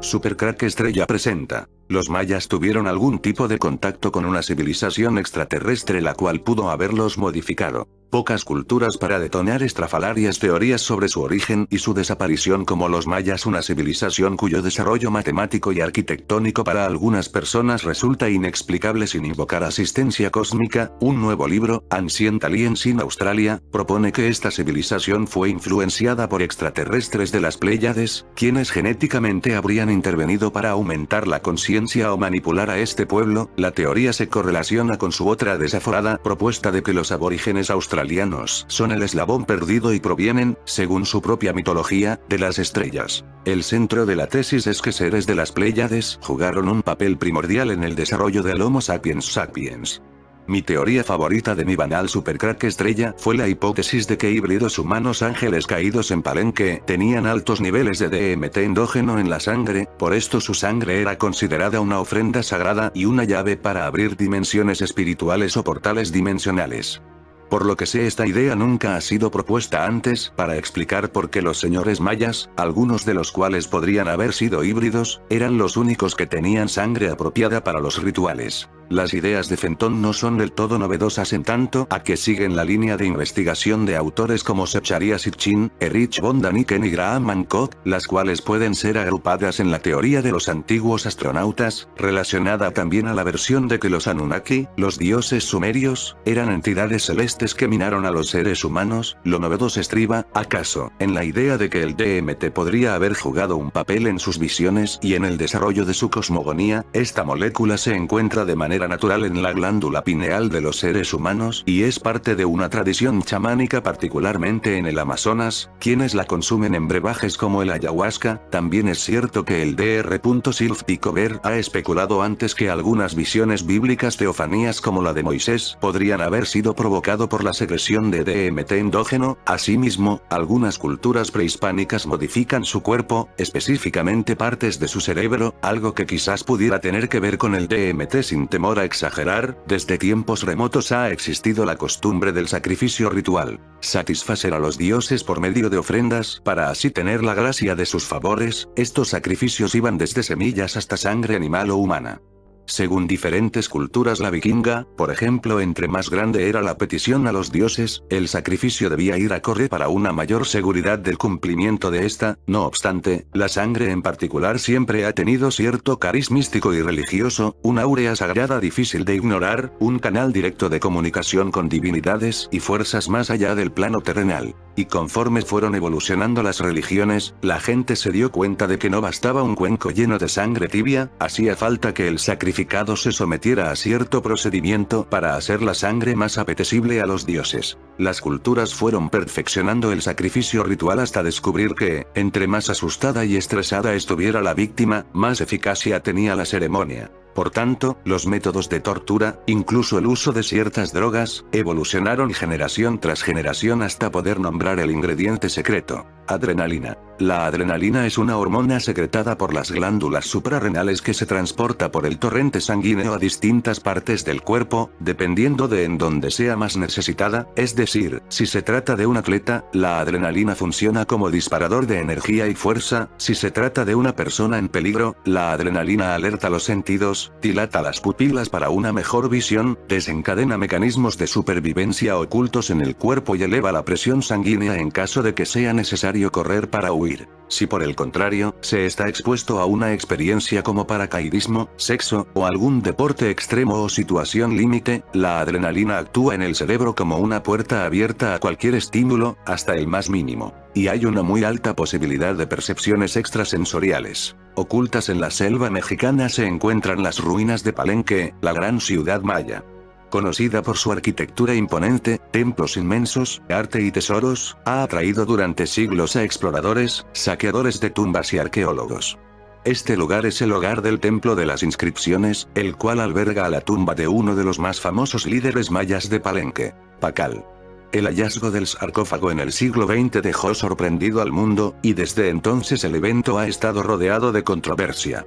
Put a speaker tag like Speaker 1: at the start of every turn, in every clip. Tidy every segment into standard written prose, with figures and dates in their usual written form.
Speaker 1: Supercrack Estrella presenta. Los mayas tuvieron algún tipo de contacto con una civilización extraterrestre la cual pudo haberlos modificado. Pocas culturas para detonar estrafalarias teorías sobre su origen y su desaparición como los mayas, una civilización cuyo desarrollo matemático y arquitectónico para algunas personas resulta inexplicable sin invocar asistencia cósmica. Un nuevo libro, Ancient Aliens in Australia, propone que esta civilización fue influenciada por extraterrestres de las Pléyades, quienes genéticamente habrían intervenido para aumentar la conciencia o manipular a este pueblo. La teoría se correlaciona con su otra desaforada propuesta de que los aborígenes australianos son el eslabón perdido y provienen, según su propia mitología, de las estrellas. El centro de la tesis es que seres de las Pléyades jugaron un papel primordial en el desarrollo del Homo sapiens sapiens. Mi teoría favorita de mi banal Supercrack Estrella fue la hipótesis de que híbridos humanos ángeles caídos en Palenque tenían altos niveles de DMT endógeno en la sangre, por esto su sangre era considerada una ofrenda sagrada y una llave para abrir dimensiones espirituales o portales dimensionales. Por lo que sé, esta idea nunca ha sido propuesta antes para explicar por qué los señores mayas, algunos de los cuales podrían haber sido híbridos, eran los únicos que tenían sangre apropiada para los rituales. Las ideas de Fenton no son del todo novedosas en tanto a que siguen la línea de investigación de autores como Zecharia Sitchin, Erich von Däniken y Graham Hancock, las cuales pueden ser agrupadas en la teoría de los antiguos astronautas, relacionada también a la versión de que los Anunnaki, los dioses sumerios, eran entidades celestes que minaron a los seres humanos. Lo novedoso estriba, acaso, en la idea de que el DMT podría haber jugado un papel en sus visiones y en el desarrollo de su cosmogonía. Esta molécula se encuentra de manera natural en la glándula pineal de los seres humanos y es parte de una tradición chamánica, particularmente en el Amazonas, quienes la consumen en brebajes como el ayahuasca. También es cierto que el Dr. Silf-Picover ha especulado antes que algunas visiones bíblicas teofanías como la de Moisés podrían haber sido provocado por la secreción de DMT endógeno. Asimismo, algunas culturas prehispánicas modifican su cuerpo, específicamente partes de su cerebro, algo que quizás pudiera tener que ver con el DMT. Sin temor a exagerar, desde tiempos remotos ha existido la costumbre del sacrificio ritual. Satisfacer a los dioses por medio de ofrendas, para así tener la gracia de sus favores. Estos sacrificios iban desde semillas hasta sangre animal o humana. Según diferentes culturas, la vikinga, por ejemplo, entre más grande era la petición a los dioses, el sacrificio debía ir acorde para una mayor seguridad del cumplimiento de esta. No obstante, la sangre en particular siempre ha tenido cierto cariz místico y religioso, una áurea sagrada difícil de ignorar, un canal directo de comunicación con divinidades y fuerzas más allá del plano terrenal. Y conforme fueron evolucionando las religiones, la gente se dio cuenta de que no bastaba un cuenco lleno de sangre tibia, hacía falta que el sacrificado se sometiera a cierto procedimiento para hacer la sangre más apetecible a los dioses. Las culturas fueron perfeccionando el sacrificio ritual hasta descubrir que, entre más asustada y estresada estuviera la víctima, más eficacia tenía la ceremonia. Por tanto, los métodos de tortura, incluso el uso de ciertas drogas, evolucionaron generación tras generación hasta poder nombrar el ingrediente secreto: adrenalina. La adrenalina es una hormona secretada por las glándulas suprarrenales que se transporta por el torrente sanguíneo a distintas partes del cuerpo, dependiendo de en dónde sea más necesitada. Es decir, si se trata de un atleta, la adrenalina funciona como disparador de energía y fuerza. Si se trata de una persona en peligro, la adrenalina alerta los sentidos, dilata las pupilas para una mejor visión, desencadena mecanismos de supervivencia ocultos en el cuerpo y eleva la presión sanguínea en caso de que sea necesario correr para huir. Si por el contrario, se está expuesto a una experiencia como paracaidismo, sexo, o algún deporte extremo o situación límite, la adrenalina actúa en el cerebro como una puerta abierta a cualquier estímulo, hasta el más mínimo. Y hay una muy alta posibilidad de percepciones extrasensoriales. Ocultas en la selva mexicana se encuentran las ruinas de Palenque, la gran ciudad maya. Conocida por su arquitectura imponente, templos inmensos, arte y tesoros, ha atraído durante siglos a exploradores, saqueadores de tumbas y arqueólogos. Este lugar es el hogar del Templo de las Inscripciones, el cual alberga a la tumba de uno de los más famosos líderes mayas de Palenque, Pacal. El hallazgo del sarcófago en el siglo XX dejó sorprendido al mundo, y desde entonces el evento ha estado rodeado de controversia.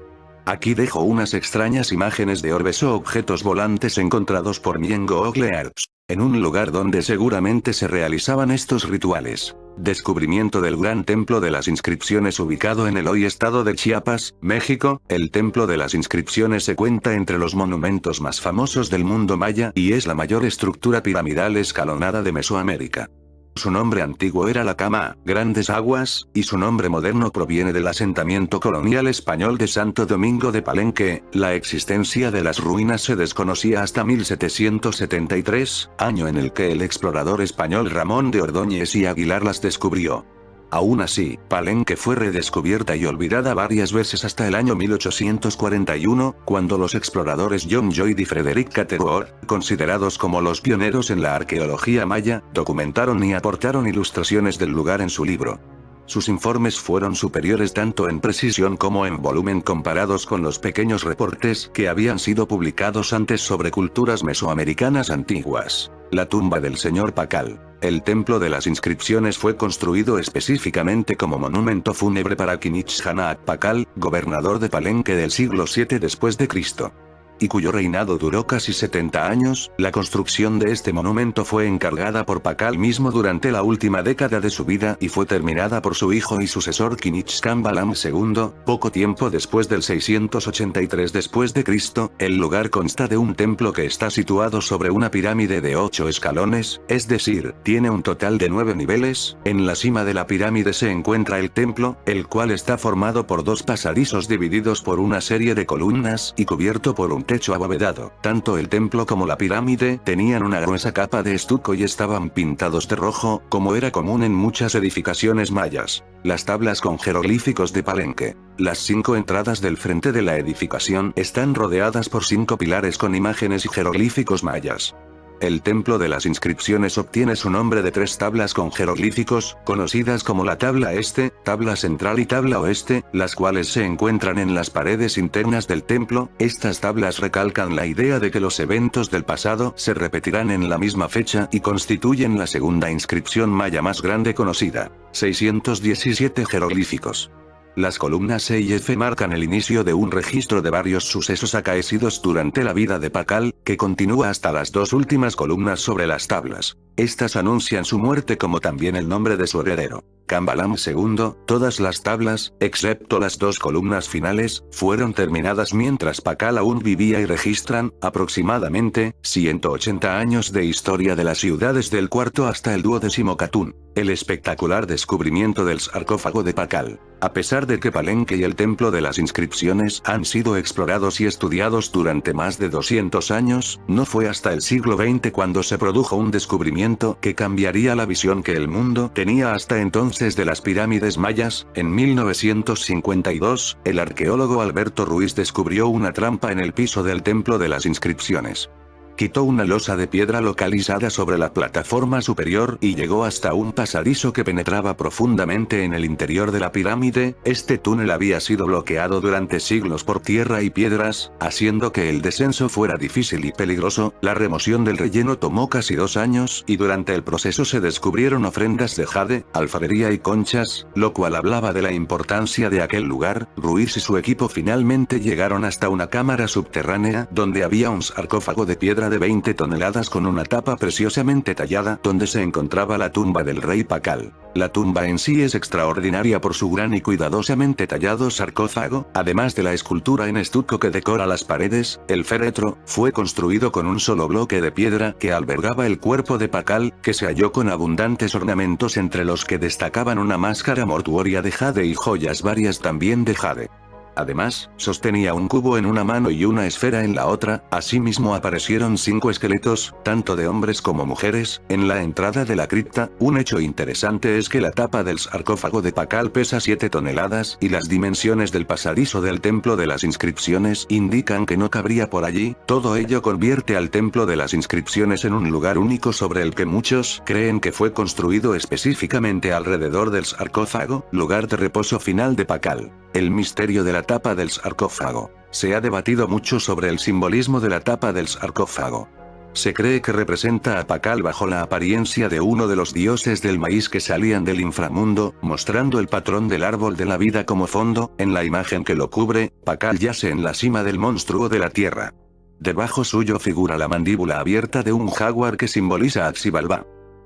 Speaker 1: Aquí dejo unas extrañas imágenes de orbes o objetos volantes encontrados por Miengo Ogle Arps, en un lugar donde seguramente se realizaban estos rituales. Descubrimiento del Gran Templo de las Inscripciones ubicado en el hoy estado de Chiapas, México. El Templo de las Inscripciones se cuenta entre los monumentos más famosos del mundo maya y es la mayor estructura piramidal escalonada de Mesoamérica. Su nombre antiguo era la Cama, Grandes Aguas, y su nombre moderno proviene del asentamiento colonial español de Santo Domingo de Palenque. La existencia de las ruinas se desconocía hasta 1773, año en el que el explorador español Ramón de Ordóñez y Aguilar las descubrió. Aún así, Palenque fue redescubierta y olvidada varias veces hasta el año 1841, cuando los exploradores John Lloyd y Frederick Catherwood, considerados como los pioneros en la arqueología maya, documentaron y aportaron ilustraciones del lugar en su libro. Sus informes fueron superiores tanto en precisión como en volumen comparados con los pequeños reportes que habían sido publicados antes sobre culturas mesoamericanas antiguas. La tumba del señor Pacal. El Templo de las Inscripciones fue construido específicamente como monumento fúnebre para Quinichjanaat Pacal, gobernador de Palenque del siglo VII después de Cristo, y cuyo reinado duró casi 70 años. La construcción de este monumento fue encargada por Pacal mismo durante la última década de su vida y fue terminada por su hijo y sucesor Quinichcan Balam II, poco tiempo después del 683 después de Cristo. El lugar consta de un templo que está situado sobre una pirámide de 8 escalones, es decir, tiene un total de 9 niveles. En la cima de la pirámide se encuentra el templo, el cual está formado por 2 pasadizos divididos por una serie de columnas y cubierto por un techo abovedado. Tanto el templo como la pirámide tenían una gruesa capa de estuco y estaban pintados de rojo, como era común en muchas edificaciones mayas. Las tablas con jeroglíficos de Palenque. Las 5 entradas del frente de la edificación están rodeadas por 5 pilares con imágenes y jeroglíficos mayas. El Templo de las Inscripciones obtiene su nombre de 3 tablas con jeroglíficos, conocidas como la tabla este, tabla central y tabla oeste, las cuales se encuentran en las paredes internas del templo. Estas tablas recalcan la idea de que los eventos del pasado se repetirán en la misma fecha y constituyen la segunda inscripción maya más grande conocida. 617 jeroglíficos. Las columnas E y F marcan el inicio de un registro de varios sucesos acaecidos durante la vida de Pacal, que continúa hasta las 2 últimas columnas sobre las tablas. Estas anuncian su muerte como también el nombre de su heredero, Cambalam II. Todas las tablas, excepto las 2 columnas finales, fueron terminadas mientras Pacal aún vivía y registran, aproximadamente, 180 años de historia de las ciudades del cuarto hasta el 12º Catún. El espectacular descubrimiento del sarcófago de Pacal. A pesar de que Palenque y el Templo de las Inscripciones han sido explorados y estudiados durante más de 200 años, no fue hasta el siglo XX cuando se produjo un descubrimiento que cambiaría la visión que el mundo tenía hasta entonces de las pirámides mayas. En 1952, el arqueólogo Alberto Ruiz descubrió una trampa en el piso del Templo de las Inscripciones. Quitó una losa de piedra localizada sobre la plataforma superior y llegó hasta un pasadizo que penetraba profundamente en el interior de la pirámide. Este túnel había sido bloqueado durante siglos por tierra y piedras, haciendo que el descenso fuera difícil y peligroso. La remoción del relleno tomó casi 2 años y durante el proceso se descubrieron ofrendas de jade, alfarería y conchas, lo cual hablaba de la importancia de aquel lugar. Ruiz y su equipo finalmente llegaron hasta una cámara subterránea donde había un sarcófago de piedra de 20 toneladas con una tapa preciosamente tallada donde se encontraba la tumba del rey Pacal. La tumba en sí es extraordinaria por su gran y cuidadosamente tallado sarcófago, además de la escultura en estuco que decora las paredes. El féretro fue construido con un solo bloque de piedra que albergaba el cuerpo de Pacal, que se halló con abundantes ornamentos entre los que destacaban una máscara mortuoria de jade y joyas varias también de jade. Además, sostenía un cubo en una mano y una esfera en la otra. Asimismo aparecieron 5 esqueletos, tanto de hombres como mujeres, en la entrada de la cripta. Un hecho interesante es que la tapa del sarcófago de Pacal pesa 7 toneladas y las dimensiones del pasadizo del Templo de las Inscripciones indican que no cabría por allí. Todo ello convierte al Templo de las Inscripciones en un lugar único sobre el que muchos creen que fue construido específicamente alrededor del sarcófago, lugar de reposo final de Pacal. El misterio de la tapa del sarcófago. Se ha debatido mucho sobre el simbolismo de la tapa del sarcófago. Se cree que representa a Pacal bajo la apariencia de uno de los dioses del maíz que salían del inframundo, mostrando el patrón del árbol de la vida como fondo. En la imagen que lo cubre, Pacal yace en la cima del monstruo de la tierra. Debajo suyo figura la mandíbula abierta de un jaguar que simboliza a Xibalbá.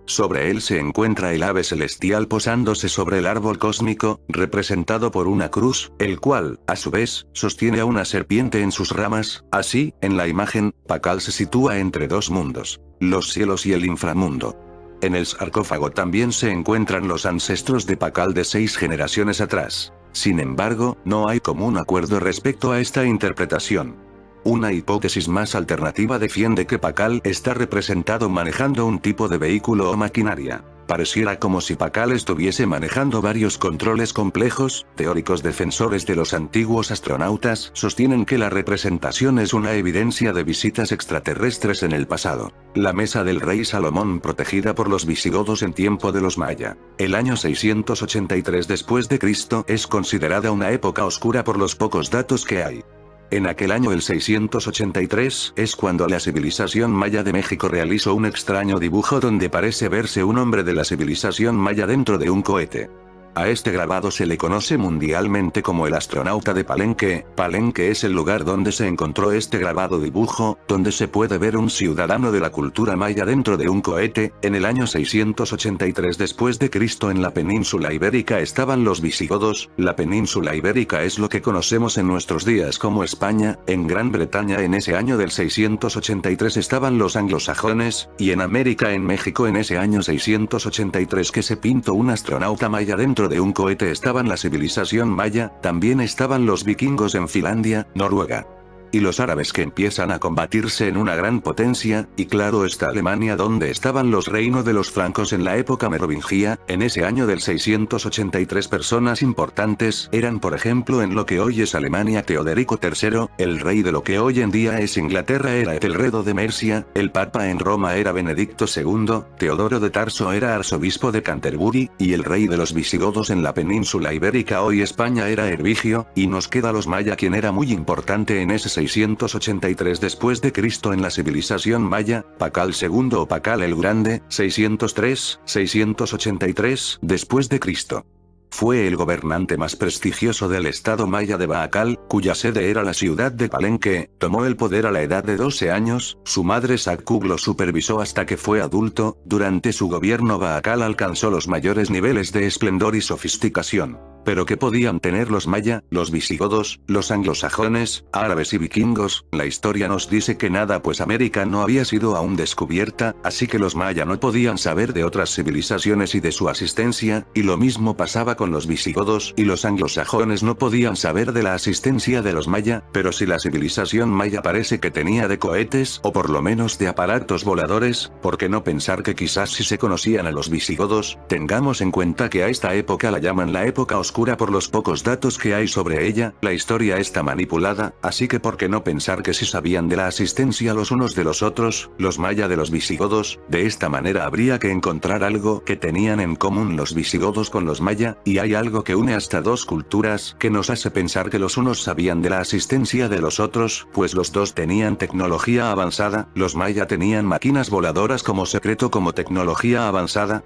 Speaker 1: Sobre él se encuentra el ave celestial posándose sobre el árbol cósmico, representado por una cruz, el cual, a su vez, sostiene a una serpiente en sus ramas. Así, en la imagen, Pakal se sitúa entre dos mundos, los cielos y el inframundo. En el sarcófago también se encuentran los ancestros de Pakal de 6 generaciones atrás. Sin embargo, no hay común acuerdo respecto a esta interpretación. Una hipótesis más alternativa defiende que Pakal está representado manejando un tipo de vehículo o maquinaria. Pareciera como si Pakal estuviese manejando varios controles complejos. Teóricos defensores de los antiguos astronautas sostienen que la representación es una evidencia de visitas extraterrestres en el pasado. La mesa del rey Salomón protegida por los visigodos en tiempo de los maya. El año 683 después de Cristo es considerada una época oscura por los pocos datos que hay. En aquel año el 683 es cuando la civilización maya de México realizó un extraño dibujo donde parece verse un hombre de la civilización maya dentro de un cohete. A este grabado se le conoce mundialmente como el astronauta de Palenque. Palenque es el lugar donde se encontró este grabado dibujo, donde se puede ver un ciudadano de la cultura maya dentro de un cohete. En el año 683 después de Cristo en la península ibérica estaban los visigodos. La península ibérica es lo que conocemos en nuestros días como España. En Gran Bretaña en ese año del 683 estaban los anglosajones, y en América en México en ese año 683 que se pintó un astronauta maya dentro de un cohete estaban la civilización maya. También estaban los vikingos en Finlandia, Noruega. Y los árabes que empiezan a combatirse en una gran potencia, y claro está Alemania donde estaban los reinos de los francos en la época merovingia. En ese año del 683 personas importantes eran por ejemplo en lo que hoy es Alemania Teodorico III, el rey de lo que hoy en día es Inglaterra era Etelredo de Mercia, el papa en Roma era Benedicto II, Teodoro de Tarso era arzobispo de Canterbury, y el rey de los visigodos en la península ibérica hoy España era Hervigio, y nos queda los maya quien era muy importante en ese 683 después de Cristo en la civilización maya, Pakal II o Pakal el Grande, 603 después de Cristo. Fue el gobernante más prestigioso del estado maya de Baakal, cuya sede era la ciudad de Palenque. Tomó el poder a la edad de 12 años, su madre Sakub lo supervisó hasta que fue adulto. Durante su gobierno Baakal alcanzó los mayores niveles de esplendor y sofisticación. Pero ¿qué podían tener los maya, los visigodos, los anglosajones, árabes y vikingos? La historia nos dice que nada pues América no había sido aún descubierta, así que los maya no podían saber de otras civilizaciones y de su asistencia, y lo mismo pasaba con los visigodos y los anglosajones no podían saber de la asistencia de los maya, pero si la civilización maya parece que tenía de cohetes o por lo menos de aparatos voladores, ¿por qué no pensar que quizás si se conocían a los visigodos? Tengamos en cuenta que a esta época la llaman la época oscura por los pocos datos que hay sobre ella. La historia está manipulada, así que ¿por qué no pensar que si sabían de la asistencia los unos de los otros, los maya de los visigodos? De esta manera habría que encontrar algo que tenían en común los visigodos con los maya, y hay algo que une hasta dos culturas, que nos hace pensar que los unos sabían de la asistencia de los otros, pues los dos tenían tecnología avanzada. Los maya tenían máquinas voladoras como secreto como tecnología avanzada,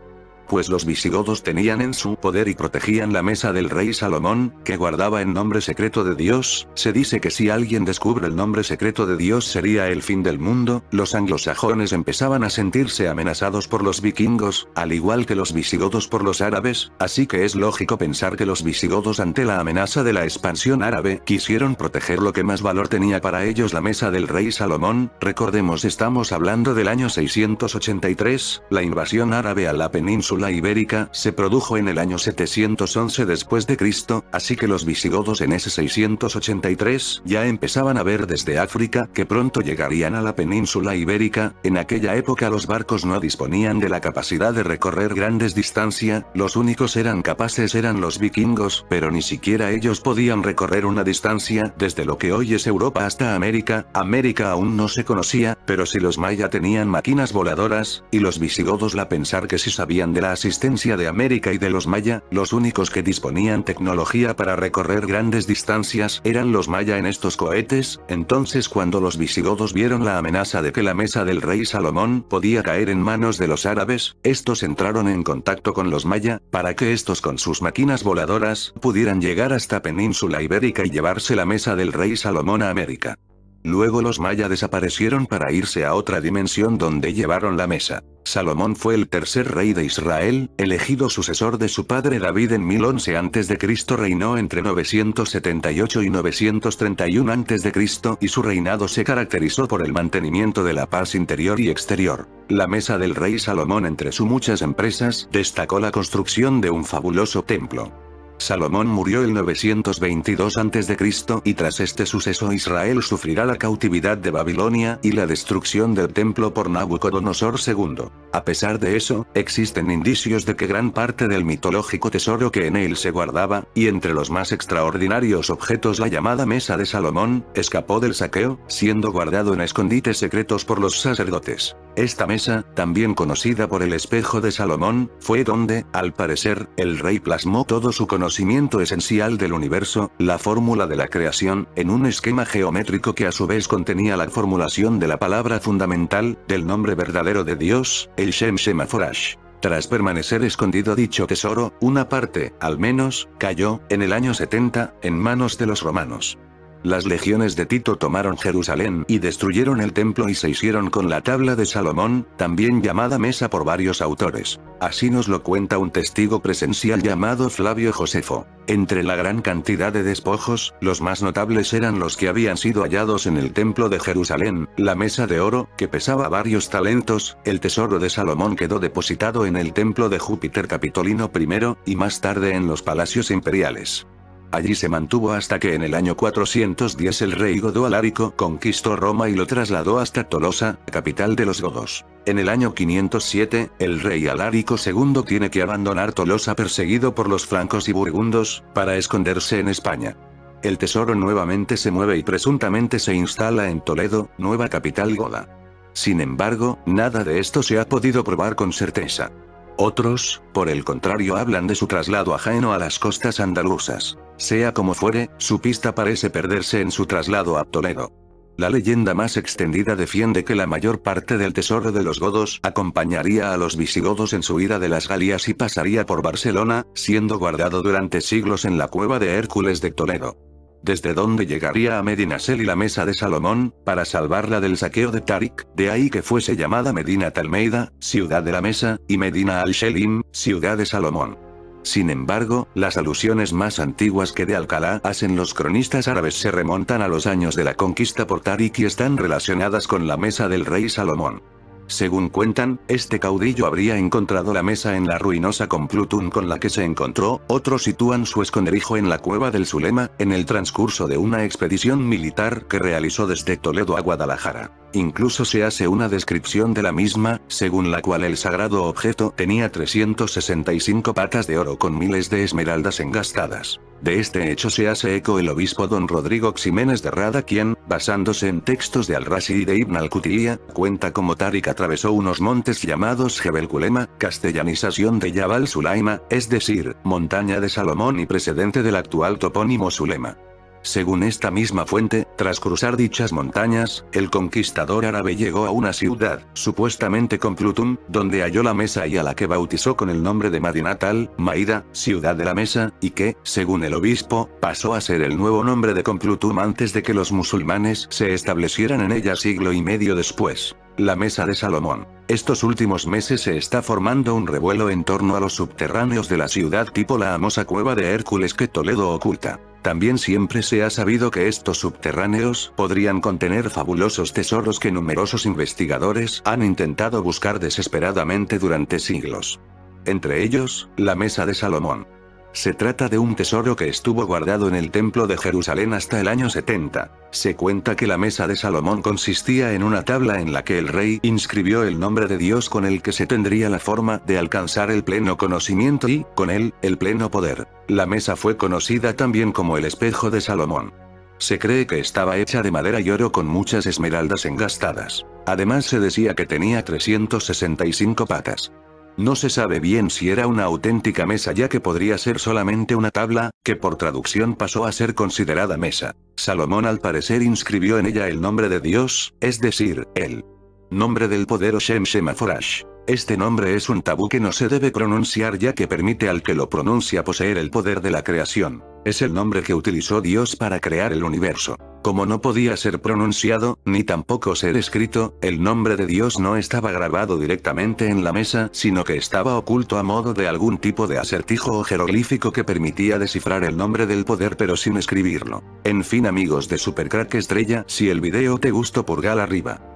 Speaker 1: pues los visigodos tenían en su poder y protegían la mesa del rey Salomón, que guardaba el nombre secreto de Dios. Se dice que si alguien descubre el nombre secreto de Dios sería el fin del mundo. Los anglosajones empezaban a sentirse amenazados por los vikingos, al igual que los visigodos por los árabes, así que es lógico pensar que los visigodos ante la amenaza de la expansión árabe quisieron proteger lo que más valor tenía para ellos, la mesa del rey Salomón. Recordemos, estamos hablando del año 683, la invasión árabe a la península ibérica se produjo en el año 711 después de Cristo, así que los visigodos en ese 683 ya empezaban a ver desde África que pronto llegarían a la península ibérica. En aquella época los barcos no disponían de la capacidad de recorrer grandes distancias, los únicos eran capaces eran los vikingos, pero ni siquiera ellos podían recorrer una distancia desde lo que hoy es Europa hasta América. América aún no se conocía, pero si los maya tenían máquinas voladoras, y los visigodos la pensar que si sabían de la asistencia de América y de los maya, los únicos que disponían tecnología para recorrer grandes distancias eran los maya en estos cohetes. Entonces cuando los visigodos vieron la amenaza de que la mesa del rey Salomón podía caer en manos de los árabes, estos entraron en contacto con los maya, para que estos con sus máquinas voladoras pudieran llegar hasta península ibérica y llevarse la mesa del rey Salomón a América. Luego los mayas desaparecieron para irse a otra dimensión donde llevaron la mesa. Salomón fue el tercer rey de Israel, elegido sucesor de su padre David en 1011 a.C. Reinó entre 978 y 931 a.C. y su reinado se caracterizó por el mantenimiento de la paz interior y exterior. La mesa del rey Salomón, entre sus muchas empresas, destacó la construcción de un fabuloso templo. Salomón murió el 922 a.C. y tras este suceso Israel sufrirá la cautividad de Babilonia y la destrucción del templo por Nabucodonosor II. A pesar de eso, existen indicios de que gran parte del mitológico tesoro que en él se guardaba, y entre los más extraordinarios objetos la llamada Mesa de Salomón, escapó del saqueo, siendo guardado en escondites secretos por los sacerdotes. Esta mesa, también conocida por el espejo de Salomón, fue donde, al parecer, el rey plasmó todo su conocimiento esencial del universo, la fórmula de la creación, en un esquema geométrico que a su vez contenía la formulación de la palabra fundamental, del nombre verdadero de Dios, el Shem Shemaforash. Tras permanecer escondido dicho tesoro, una parte, al menos, cayó, en el año 70, en manos de los romanos. Las legiones de Tito tomaron Jerusalén y destruyeron el templo y se hicieron con la tabla de Salomón, también llamada mesa por varios autores. Así nos lo cuenta un testigo presencial llamado Flavio Josefo. Entre la gran cantidad de despojos, los más notables eran los que habían sido hallados en el templo de Jerusalén, la mesa de oro, que pesaba varios talentos, el tesoro de Salomón quedó depositado en el templo de Júpiter Capitolino I, y más tarde en los palacios imperiales. Allí se mantuvo hasta que en el año 410 el rey Godo Alarico conquistó Roma y lo trasladó hasta Tolosa, capital de los godos. En el año 507, el rey Alarico II tiene que abandonar Tolosa perseguido por los francos y burgundos, para esconderse en España. El tesoro nuevamente se mueve y presuntamente se instala en Toledo, nueva capital goda. Sin embargo, nada de esto se ha podido probar con certeza. Otros, por el contrario, hablan de su traslado a Jaén o a las costas andaluzas. Sea como fuere, su pista parece perderse en su traslado a Toledo. La leyenda más extendida defiende que la mayor parte del tesoro de los godos acompañaría a los visigodos en su ida de las Galías y pasaría por Barcelona, siendo guardado durante siglos en la cueva de Hércules de Toledo. Desde donde llegaría a Medinaceli y la mesa de Salomón, para salvarla del saqueo de Tarik, de ahí que fuese llamada Medinat Almeida, ciudad de la mesa, y Medina al-Shelim, ciudad de Salomón. Sin embargo, las alusiones más antiguas que de Alcalá hacen los cronistas árabes se remontan a los años de la conquista por Tarik y están relacionadas con la mesa del rey Salomón. Según cuentan, este caudillo habría encontrado la mesa en la ruinosa Complutum con la que se encontró, otros sitúan su esconderijo en la cueva del Zulema, en el transcurso de una expedición militar que realizó desde Toledo a Guadalajara. Incluso se hace una descripción de la misma, según la cual el sagrado objeto tenía 365 patas de oro con miles de esmeraldas engastadas. De este hecho se hace eco el obispo don Rodrigo Ximénez de Rada, quien, basándose en textos de Al-Razi y de Ibn al-Qutiyya, cuenta cómo Tarik atravesó unos montes llamados Jebel Kulema, castellanización de Jabal Sulaima, es decir, montaña de Salomón y precedente del actual topónimo Zulema. Según esta misma fuente, tras cruzar dichas montañas, el conquistador árabe llegó a una ciudad, supuestamente Complutum, donde halló la mesa y a la que bautizó con el nombre de Madinat al-Maida, ciudad de la mesa, y que, según el obispo, pasó a ser el nuevo nombre de Complutum antes de que los musulmanes se establecieran en ella siglo y medio después. La mesa de Salomón. Estos últimos meses se está formando un revuelo en torno a los subterráneos de la ciudad tipo la famosa cueva de Hércules que Toledo oculta. También siempre se ha sabido que estos subterráneos podrían contener fabulosos tesoros que numerosos investigadores han intentado buscar desesperadamente durante siglos. Entre ellos, la mesa de Salomón. Se trata de un tesoro que estuvo guardado en el templo de Jerusalén hasta el año 70. Se cuenta que la mesa de Salomón consistía en una tabla en la que el rey inscribió el nombre de Dios con el que se tendría la forma de alcanzar el pleno conocimiento y, con él, el pleno poder. La mesa fue conocida también como el espejo de Salomón. Se cree que estaba hecha de madera y oro con muchas esmeraldas engastadas. Además se decía que tenía 365 patas. No se sabe bien si era una auténtica mesa, ya que podría ser solamente una tabla, que por traducción pasó a ser considerada mesa. Salomón al parecer inscribió en ella el nombre de Dios, es decir, el nombre del poder o Shem Shemaforash. Este nombre es un tabú que no se debe pronunciar, ya que permite al que lo pronuncia poseer el poder de la creación. Es el nombre que utilizó Dios para crear el universo. Como no podía ser pronunciado, ni tampoco ser escrito, el nombre de Dios no estaba grabado directamente en la mesa, sino que estaba oculto a modo de algún tipo de acertijo o jeroglífico que permitía descifrar el nombre del poder pero sin escribirlo. En fin amigos de Super Crack Estrella, si el video te gustó pulgar arriba.